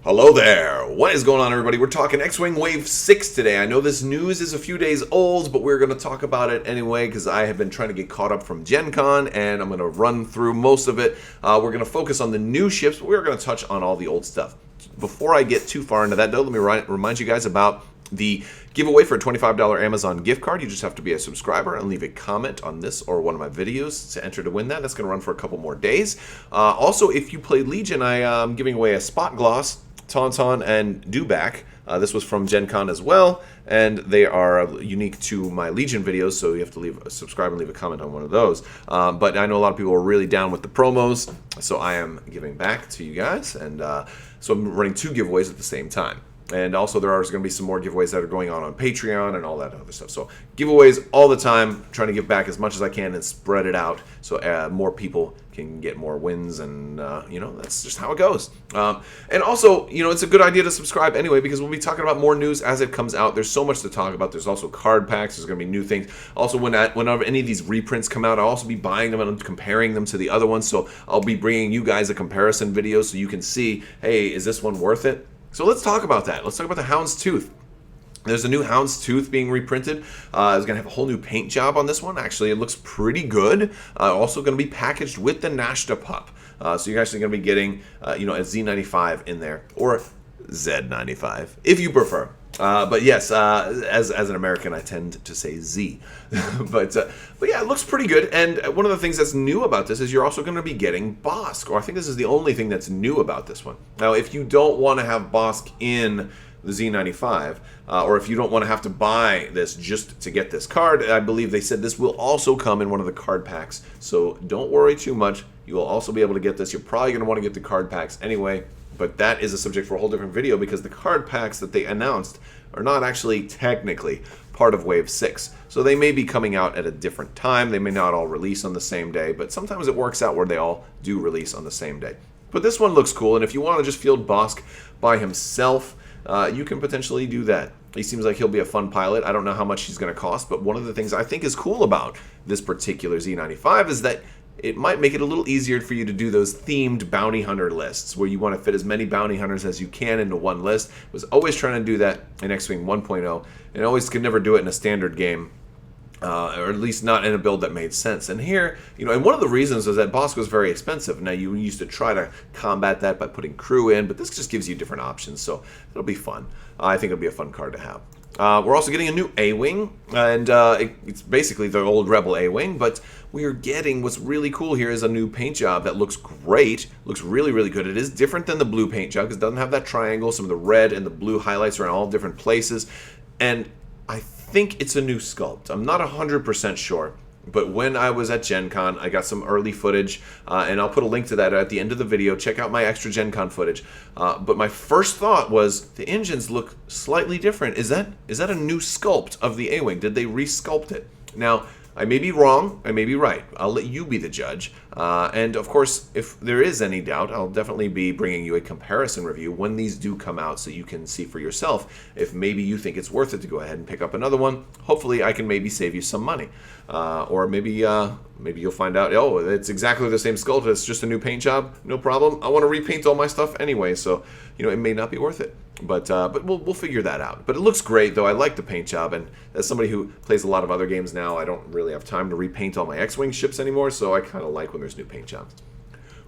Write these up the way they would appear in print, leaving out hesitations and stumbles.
Hello there! What is going on, everybody? We're talking X-Wing Wave 6 today. I know this news is a few days old, but we're going to talk about it anyway because I have been trying to get caught up from Gen Con, and I'm going to run through most of it. We're going to focus on the new ships, but we're going to touch on all the old stuff. Before I get too far into that, though, let me remind you guys about the giveaway for a $25 Amazon gift card. You just have to be a subscriber and leave a comment on this or one of my videos to enter to win that. That's going to run for a couple more days. Also, if you play Legion, I am giving away a Spot Gloss, Tauntaun, and Dewback. This was from Gen Con as well, and they are unique to my Legion videos, so you have to subscribe and leave a comment on one of those. But I know a lot of people are really down with the promos, so I am giving back to you guys, and so I'm running two giveaways at the same time. And also there are going to be some more giveaways that are going on Patreon and all that other stuff. So giveaways all the time, trying to give back as much as I can and spread it out so more people can get more wins, and that's just how it goes. And also, it's a good idea to subscribe anyway, because we'll be talking about more news as it comes out. There's so much to talk about. There's also card packs. There's going to be new things. Also, whenever any of these reprints come out, I'll also be buying them and comparing them to the other ones. So I'll be bringing you guys a comparison video so you can see, hey, is this one worth it? So let's talk about that. Let's talk about the Houndstooth. There's a new Houndstooth being reprinted. It's going to have a whole new paint job on this one. Actually, it looks pretty good. Also going to be packaged with the Nashta pup. So you're actually going to be getting, a Z95 in there, or Z95, if you prefer. But yes, as an American, I tend to say Z. but yeah, it looks pretty good. And one of the things that's new about this is you're also going to be getting Bosk, or I think this is the only thing that's new about this one. Now, if you don't want to have Bosk in the Z95, or if you don't want to have to buy this just to get this card, I believe they said this will also come in one of the card packs. So don't worry too much. You will also be able to get this. You're probably going to want to get the card packs anyway. But that is a subject for a whole different video, because the card packs that they announced are not actually technically part of Wave 6. So they may be coming out at a different time. They may not all release on the same day, but sometimes it works out where they all do release on the same day. But this one looks cool, and if you want to just field Bosk by himself, you can potentially do that. He seems like he'll be a fun pilot. I don't know how much he's going to cost, but one of the things I think is cool about this particular Z95 is that it might make it a little easier for you to do those themed bounty hunter lists, where you want to fit as many bounty hunters as you can into one list. I was always trying to do that in X-Wing 1.0, and always could never do it in a standard game, or at least not in a build that made sense. And here, and one of the reasons is that Bosk was very expensive. Now, you used to try to combat that by putting crew in, but this just gives you different options, so it'll be fun. I think it'll be a fun card to have. We're also getting a new Awing, and it's basically the old Rebel Awing, but we're getting, what's really cool here is a new paint job that looks great, looks really, really good. It is different than the blue paint job because it doesn't have that triangle. Some of the red and the blue highlights are in all different places, and I think it's a new sculpt. I'm not 100% sure. But when I was at Gen Con, I got some early footage, and I'll put a link to that at the end of the video. Check out my extra Gen Con footage. But my first thought was, the engines look slightly different. Is that a new sculpt of the A-Wing? Did they re-sculpt it? Now, I may be wrong, I may be right. I'll let you be the judge. And of course, if there is any doubt, I'll definitely be bringing you a comparison review when these do come out, so you can see for yourself if maybe you think it's worth it to go ahead and pick up another one. Hopefully, I can maybe save you some money. Or maybe you'll find out, oh, it's exactly the same sculpt, it's just a new paint job. No problem. I want to repaint all my stuff anyway, so it may not be worth it. But we'll figure that out. But it looks great, though. I like the paint job, and as somebody who plays a lot of other games now, I don't really have time to repaint all my X-Wing ships anymore, so I kind of like when there's new paint jobs.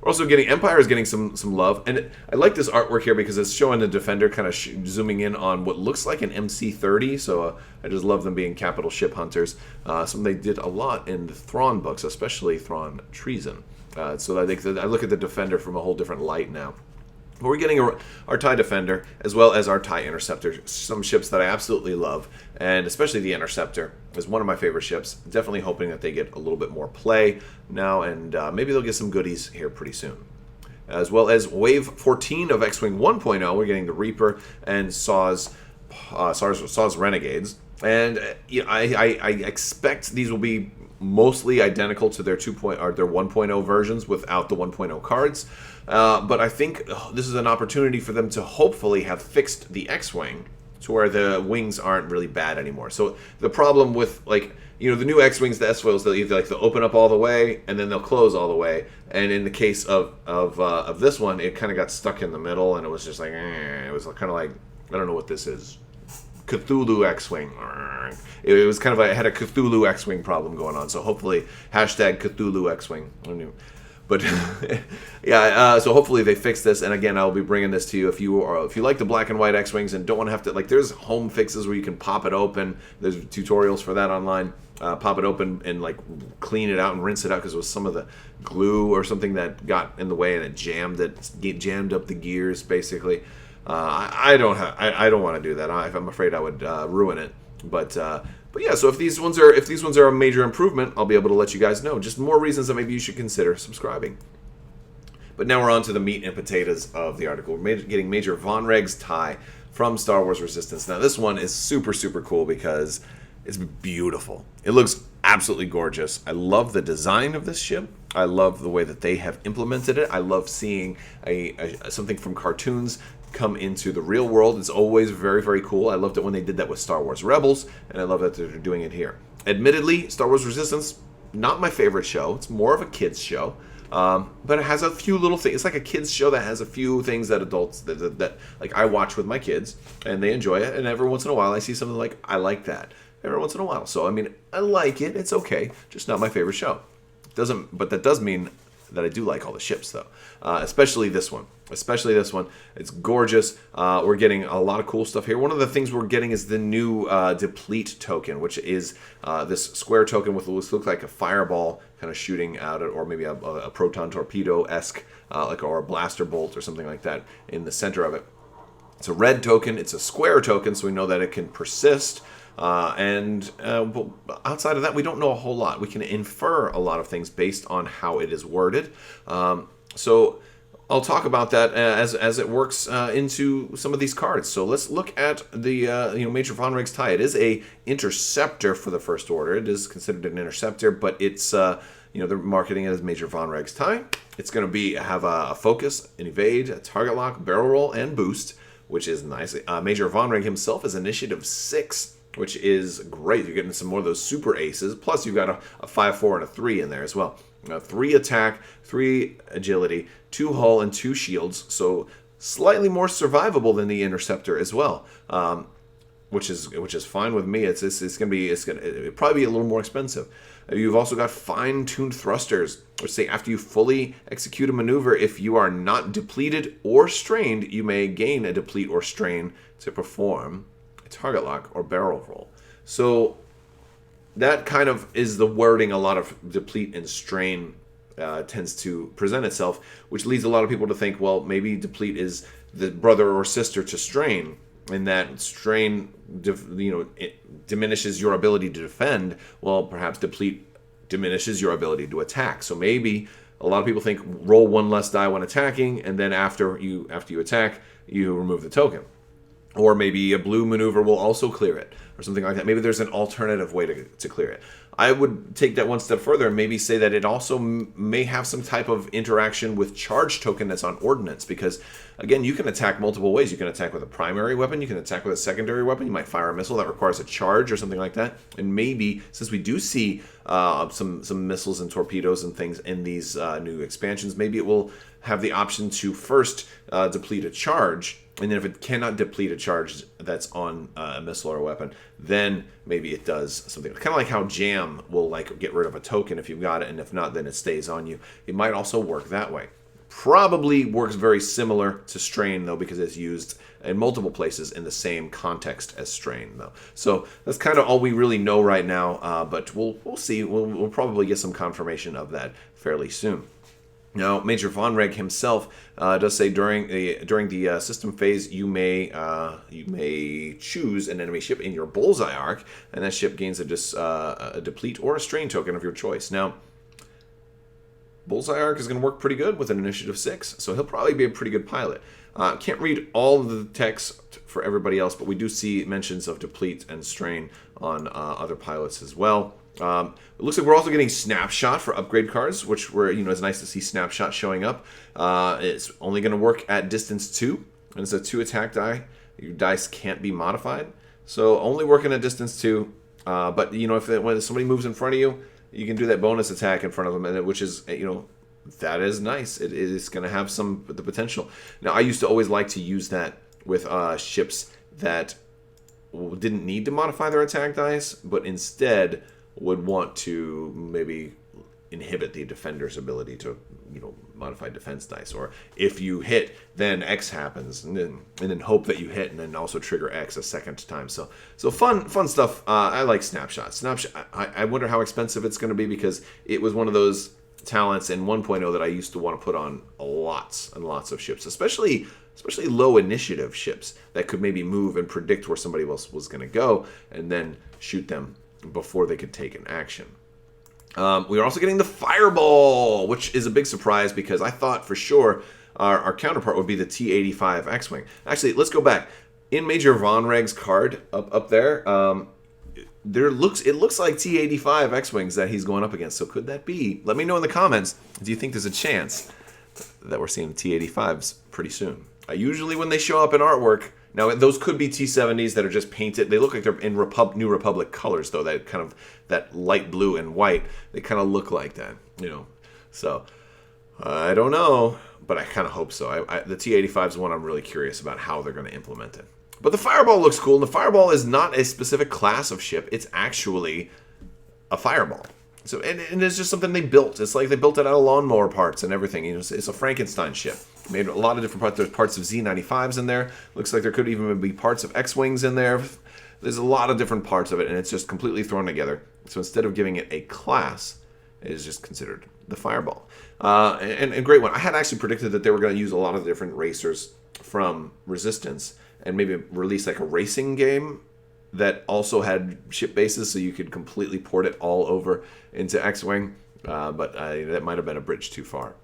We're also getting, Empire is getting some love, and I like this artwork here because it's showing the Defender kind of zooming in on what looks like an MC-30, so I just love them being capital ship hunters. Something they did a lot in the Thrawn books, especially Thrawn Treason. So I think that I look at the Defender from a whole different light now. But we're getting our TIE Defender as well as our TIE Interceptor, some ships that I absolutely love, and especially the Interceptor is one of my favorite ships. Definitely hoping that they get a little bit more play now, and maybe they'll get some goodies here pretty soon. As well as Wave 14 of X-Wing 1.0, we're getting the Reaper and Saw's Renegades. And I expect these will be mostly identical to their 1.0 versions without the 1.0 cards. But I think this is an opportunity for them to hopefully have fixed the X-Wing to where the wings aren't really bad anymore. So the problem with, like, you know, the new X-Wings, the S-Foils, they'll either, like, they'll open up all the way and then they'll close all the way. And in the case of this one, it kind of got stuck in the middle, and it was just like, it was kind of like, I don't know what this is. Cthulhu X-Wing. It was kind of like, it had a Cthulhu X-Wing problem going on. So hopefully, hashtag Cthulhu X-Wing. But yeah, so hopefully they fix this. And again, I'll be bringing this to you if you like the black and white X-Wings and don't want to have to, like, there's home fixes where you can pop it open. There's tutorials for that online. Pop it open and, like, clean it out and rinse it out because it was some of the glue or something that got in the way and it jammed up the gears basically. I don't want to do that. I'm afraid I would ruin it. But yeah, so if these ones are a major improvement, I'll be able to let you guys know. Just more reasons that maybe you should consider subscribing. But now we're on to the meat and potatoes of the article. We're getting Major Vaughn TIE from Star Wars Resistance. Now this one is super, super cool because it's beautiful. It looks absolutely gorgeous. I love the design of this ship. I love the way that they have implemented it. I love seeing something from cartoons come into the real world. It's always very, very cool. I loved it when they did that with Star Wars Rebels, and I love that they're doing it here. Admittedly, Star Wars Resistance, not my favorite show. It's more of a kids show, but it has a few little things. It's like a kids show that has a few things that adults that like I watch with my kids, and they enjoy it. And every once in a while, I see something like, I like that. Every once in a while. So I mean, I like it. It's okay. Just not my favorite show. But that does mean that I do like all the ships, though. Especially this one. It's gorgeous. We're getting a lot of cool stuff here. One of the things we're getting is the new Deplete token, which is this square token with what looks like a fireball kind of shooting out, or maybe a proton torpedo-esque, or a blaster bolt or something like that in the center of it. It's a red token. It's a square token, so we know that it can persist. But outside of that, we don't know a whole lot. We can infer a lot of things based on how it is worded. So I'll talk about that as it works into some of these cards. So let's look at the Major Vaughn TIE. It is a interceptor for the First Order. It is considered an interceptor, but it's they're marketing it as Major Vaughn TIE. It's going to have a focus, an evade, a target lock, barrel roll, and boost, which is nice. Major Vaughn himself is Initiative 6. Which is great. You're getting some more of those super aces. Plus, you've got a 5, 4, and a 3 in there as well. 3 attack, 3 agility, 2 hull, and 2 shields. So slightly more survivable than the Interceptor as well, which is fine with me. It's gonna probably be a little more expensive. You've also got fine-tuned thrusters, which say after you fully execute a maneuver, if you are not depleted or strained, you may gain a deplete or strain to perform target lock or barrel roll. So that kind of is the wording a lot of deplete and strain tends to present itself, which leads a lot of people to think, well, maybe deplete is the brother or sister to strain, and that strain it diminishes your ability to defend. Well, perhaps deplete diminishes your ability to attack. So maybe a lot of people think roll 1 less die when attacking, and then after you attack, you remove the token. Or maybe a blue maneuver will also clear it, or something like that. Maybe there's an alternative way to clear it. I would take that one step further and maybe say that it also may have some type of interaction with charge token that's on ordnance, because, again, you can attack multiple ways. You can attack with a primary weapon. You can attack with a secondary weapon. You might fire a missile that requires a charge or something like that. And maybe, since we do see some missiles and torpedoes and things in these new expansions, maybe it will have the option to first deplete a charge, and then if it cannot deplete a charge that's on a missile or a weapon, then maybe it does something. Kind of like how Jam will get rid of a token if you've got it, and if not, then it stays on you. It might also work that way. Probably works very similar to Strain, though, because it's used in multiple places in the same context as Strain, though. So that's kind of all we really know right now, but we'll see. We'll probably get some confirmation of that fairly soon. Now, Major Vaughn himself does say during the system phase, you may choose an enemy ship in your bullseye arc, and that ship gains a deplete or a strain token of your choice. Now, bullseye arc is going to work pretty good with an Initiative 6, so he'll probably be a pretty good pilot. Can't read all of the text for everybody else, but we do see mentions of deplete and strain on other pilots as well. It looks like we're also getting Snapshot for upgrade cards, which it's nice to see Snapshot showing up. It's only going to work at distance 2, and it's a 2 attack die your dice can't be modified. So only working at distance 2. But, you know, when somebody moves in front of you, you can do that bonus attack in front of them, which is, you know, that is nice. It is going to have the potential. Now, I used to always like to use that with ships that didn't need to modify their attack dice, but instead would want to maybe inhibit the defender's ability to, you know, modify defense dice. Or if you hit, then X happens, and then hope that you hit, and then also trigger X a second time. So fun stuff. I like Snapshot. I wonder how expensive it's going to be, because it was one of those talents in 1.0 that I used to want to put on lots and lots of ships, especially low initiative ships that could maybe move and predict where somebody else was going to go, and then shoot them before they could take an action. We are also getting the Fireball, which is a big surprise, because I thought for sure our counterpart would be the T-85 X-Wing. Actually, let's go back. In Major Vaughn Reg's card up there, it looks like T-85 X-Wings that he's going up against. So could that be? Let me know in the comments. Do you think there's a chance that we're seeing T-85s pretty soon? Usually when they show up in artwork, now those could be T-70s that are just painted. They look like they're in New Republic colors, though. That kind of that light blue and white. They kind of look like that, you know. So I don't know, but I kind of hope so. The T-85 is one I'm really curious about how they're going to implement it. But the Fireball looks cool, and the Fireball is not a specific class of ship. It's actually a Fireball. So and it's just something they built. It's like they built it out of lawnmower parts and everything. You know, it's a Frankenstein ship. Made a lot of different parts. There's parts of Z95s in there. Looks like there could even be parts of X-Wings in there. There's a lot of different parts of it, and it's just completely thrown together. So instead of giving it a class, it is just considered the Fireball. And a great one. I had actually predicted that they were going to use a lot of different racers from Resistance and maybe release like a racing game that also had ship bases, so you could completely port it all over into X-Wing. But that might have been a bridge too far.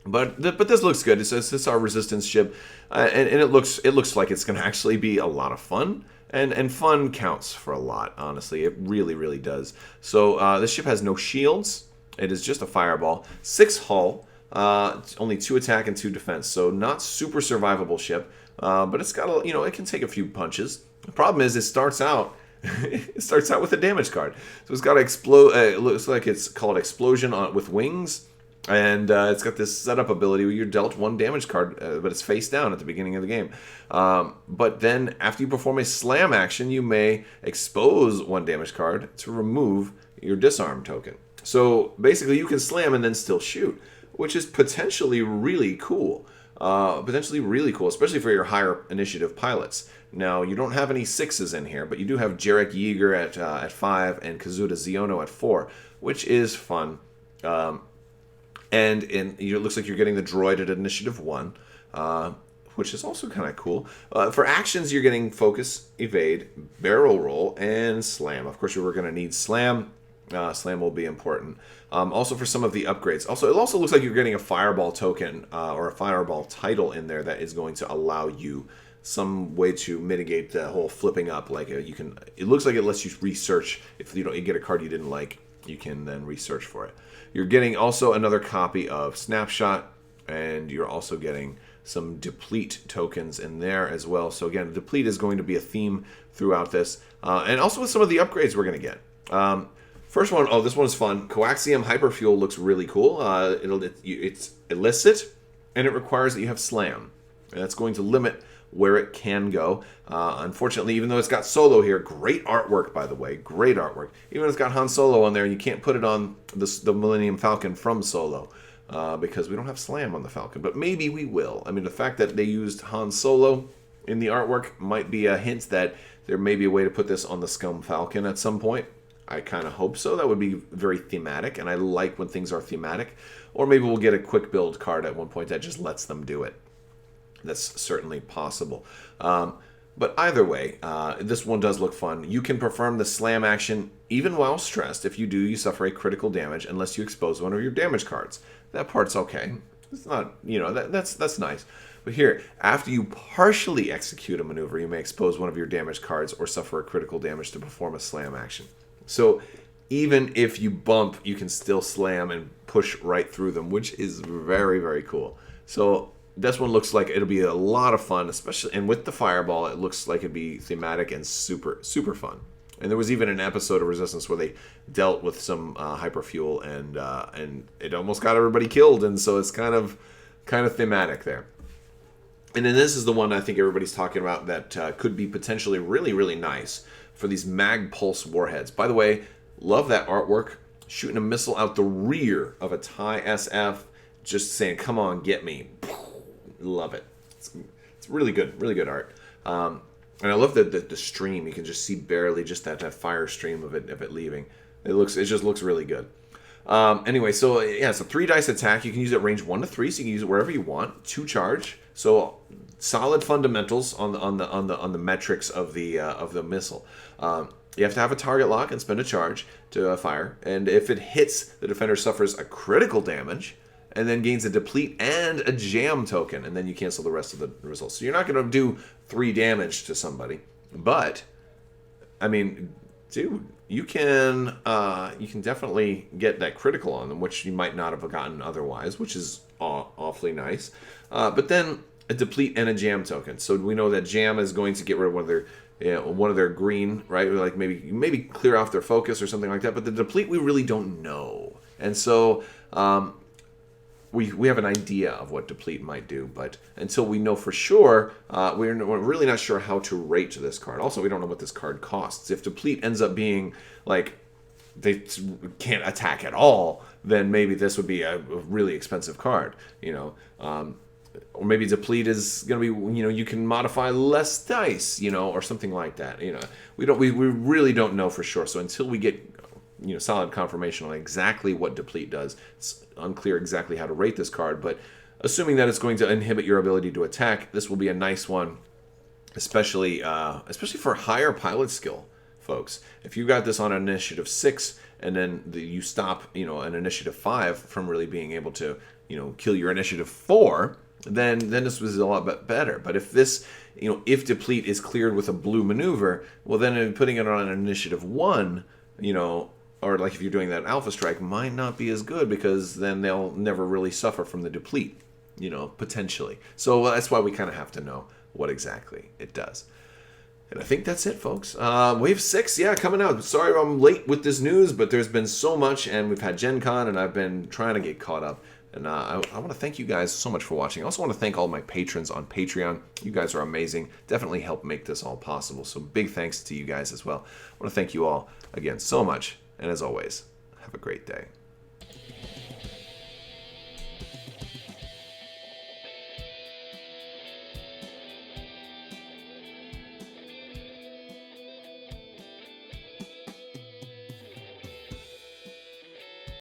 But this looks good. It's our Resistance ship, and it looks like it's going to actually be a lot of fun. And fun counts for a lot, honestly. It really, really does. So this ship has no shields. It is just a Fireball. 6 hull, only 2 attack and 2 defense. So not super survivable ship, but it's got it can take a few punches. The problem is it starts out with a damage card. So it's got to explode. It looks like it's called Explosion with wings. And it's got this setup ability where you're dealt 1 damage card, but it's face down at the beginning of the game. But then after you perform a slam action, you may expose 1 damage card to remove your disarm token. So basically you can slam and then still shoot, which is potentially really cool. Especially for your higher initiative pilots. Now, you don't have any 6s in here, but you do have Jarek Yeager at 5 and Kazuda Ziono at 4, which is fun. And it looks like you're getting the droid at initiative 1, which is also kind of cool. For actions, you're getting focus, evade, barrel roll, and slam. Of course, we're going to need slam. Slam will be important. Also for some of the upgrades. It also looks like you're getting a Fireball token or a Fireball title in there that is going to allow you some way to mitigate the whole flipping up. Like it looks like it lets you research. If you get a card you didn't like, you can then research for it. You're getting also another copy of Snapshot, and you're also getting some Deplete tokens in there as well. So again, Deplete is going to be a theme throughout this, and also with some of the upgrades we're going to get. First one, this one is fun. Coaxium Hyperfuel looks really cool. It's illicit, and it requires that you have Slam. And that's going to limit where it can go. Unfortunately, even though it's got Solo here, great artwork, by the way, great artwork. Even though it's got Han Solo on there, you can't put it on the Millennium Falcon from Solo because we don't have Slam on the Falcon. But maybe we will. I mean, the fact that they used Han Solo in the artwork might be a hint that there may be a way to put this on the Scum Falcon at some point. I kind of hope so. That would be very thematic, and I like when things are thematic. Or maybe we'll get a quick build card at one point that just lets them do it. That's certainly possible. But either way, this one does look fun. You can perform the slam action even while stressed. If you do, you suffer a critical damage unless you expose one of your damage cards. That part's okay. It's not, that's nice. But here, after you partially execute a maneuver, you may expose one of your damage cards or suffer a critical damage to perform a slam action. So even if you bump, you can still slam and push right through them, which is very, very cool. So this one looks like it'll be a lot of fun, especially, and with the fireball, it looks like it'd be thematic and super, super fun. And there was even an episode of Resistance where they dealt with some hyperfuel, and it almost got everybody killed, and so it's kind of thematic there. And then this is the one I think everybody's talking about that could be potentially really, really nice for these Mag Pulse warheads. By the way, love that artwork. Shooting a missile out the rear of a TIE SF, just saying, come on, get me. Love it. It's really good art. And I love the stream. You can just see barely just that fire stream of it leaving. It just looks really good. Anyway, so yeah, it's a 3 dice attack. You can use it range 1 to 3, so you can use it wherever you want. 2 charge. So solid fundamentals on the metrics of the missile. You have to have a target lock and spend a charge to fire. And if it hits, the defender suffers a critical damage and then gains a deplete and a jam token, and then you cancel the rest of the results. So you're not going to do 3 damage to somebody, but I mean, dude, you can definitely get that critical on them, which you might not have gotten otherwise, which is awfully nice. But then a deplete and a jam token. So we know that jam is going to get rid of one of their green, right? Like maybe clear off their focus or something like that. But the deplete, we really don't know, and so we have an idea of what deplete might do, but until we know for sure, we're really not sure how to rate this card. Also, we don't know what this card costs. If deplete ends up being like they can't attack at all, then maybe this would be a really expensive card, or maybe deplete is going to be, you can modify less dice, or something like that. We really don't know for sure. So until we get solid confirmation on exactly what deplete does, it's unclear exactly how to rate this card. But assuming that it's going to inhibit your ability to attack, this will be a nice one, especially for higher pilot skill folks. If you got this on initiative 6 and then you stop, an initiative 5 from really being able to, kill your initiative 4, then this was a lot better. But if this, if deplete is cleared with a blue maneuver, well, then putting it on an initiative 1, or like if you're doing that alpha strike, might not be as good, because then they'll never really suffer from the deplete, potentially. So that's why we kind of have to know what exactly it does. And I think that's it, folks. Wave 6, coming out. Sorry I'm late with this news, but there's been so much, and we've had Gen Con, and I've been trying to get caught up. And I want to thank you guys so much for watching. I also want to thank all my patrons on Patreon. You guys are amazing. Definitely help make this all possible. So big thanks to you guys as well. I want to thank you all again so much. And as always, have a great day.